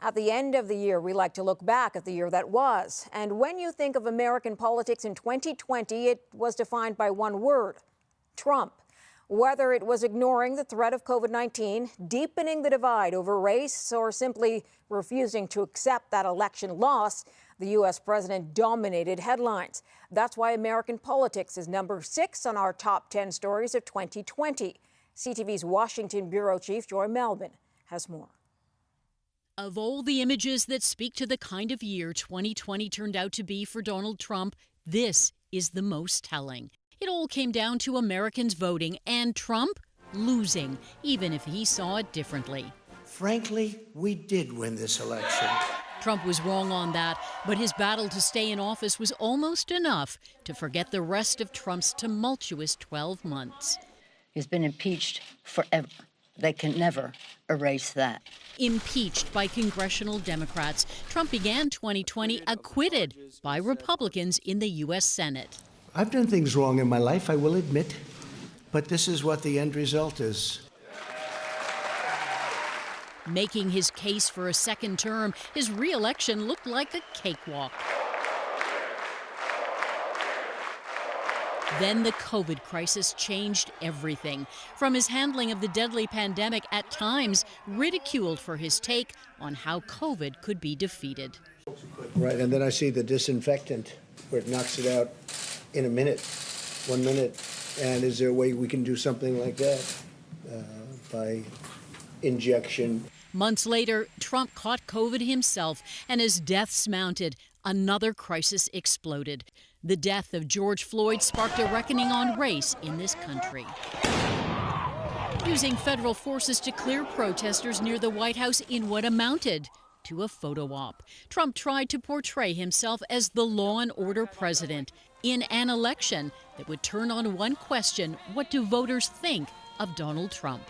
At the end of the year, we like to look back at the year that was. And when you think of American politics in 2020, it was defined by one word: Trump. Whether it was ignoring the threat of COVID-19, deepening the divide over race, or simply refusing to accept that election loss, the U.S. president dominated headlines. That's why American politics is number 6 on our top 10 stories of 2020. CTV's Washington bureau chief, Joy Malbon, has more. Of all the images that speak to the kind of year 2020 turned out to be for Donald Trump, this is the most telling. It all came down to Americans voting and Trump losing, even if he saw it differently. Frankly, we did win this election. Trump was wrong on that, but his battle to stay in office was almost enough to forget the rest of Trump's tumultuous 12 months. He's been impeached forever. They can never erase that. Impeached by congressional Democrats, Trump began 2020 acquitted by Republicans in the U.S. Senate. I've done things wrong in my life, I will admit, but this is what the end result is. Making his case for a second term, his re-election looked like a cakewalk. Then the COVID crisis changed everything. From his handling of the deadly pandemic, at times ridiculed for his take on how COVID could be defeated. Right, and then I see the disinfectant where it knocks it out in a minute, 1 minute. And is there a way we can do something like that by injection? Months later, Trump caught COVID himself, and as deaths mounted, another crisis exploded. The death of George Floyd sparked a reckoning on race in this country. Using federal forces to clear protesters near the White House in what amounted to a photo op, Trump tried to portray himself as the law and order president in an election that would turn on one question: what do voters think of Donald Trump?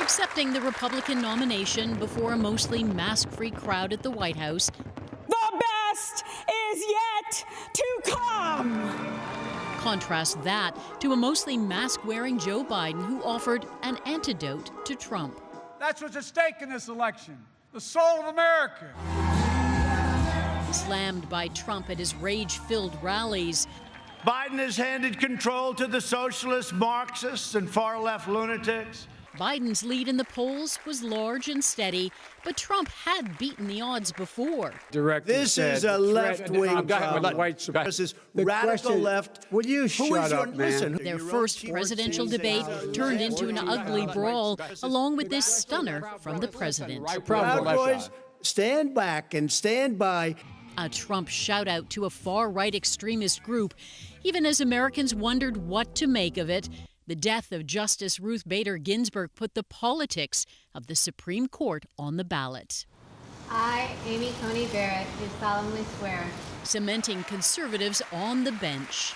Accepting the Republican nomination before a mostly mask-free crowd at the White House, the best is yet to come. Contrast that to a mostly mask-wearing Joe Biden who offered an antidote to Trump. That's what's at stake in this election, the soul of America. Slammed by Trump at his rage-filled rallies, Biden has handed control to the socialists, Marxists, and far-left lunatics. Biden's lead in the polls was large and steady, but Trump had beaten the odds before. This is a left-wing problem. This is radical left. Will you shut up, man? Listen, Their first presidential debate turned into an ugly brawl, along with this stunner from the president. Proud Boys, stand back and stand by. A Trump shout-out to a far-right extremist group, even as Americans wondered what to make of it. The death of Justice Ruth Bader Ginsburg put the politics of the Supreme Court on the ballot. I, Amy Coney Barrett, do solemnly swear. Cementing conservatives on the bench.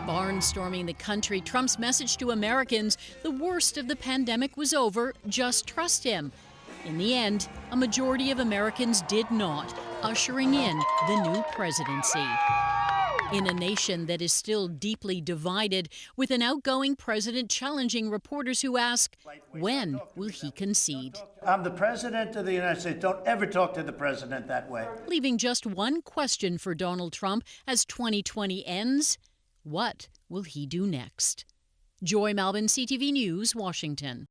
Barnstorming the country, Trump's message to Americans: the worst of the pandemic was over, just trust him. In the end, a majority of Americans did not, ushering in the new presidency. In a nation that is still deeply divided, with an outgoing president challenging reporters who ask, when will he concede? I'm the president of the United States. Don't ever talk to the president that way. Leaving just one question for Donald Trump as 2020 ends: what will he do next? Joy Malbon, CTV News, Washington.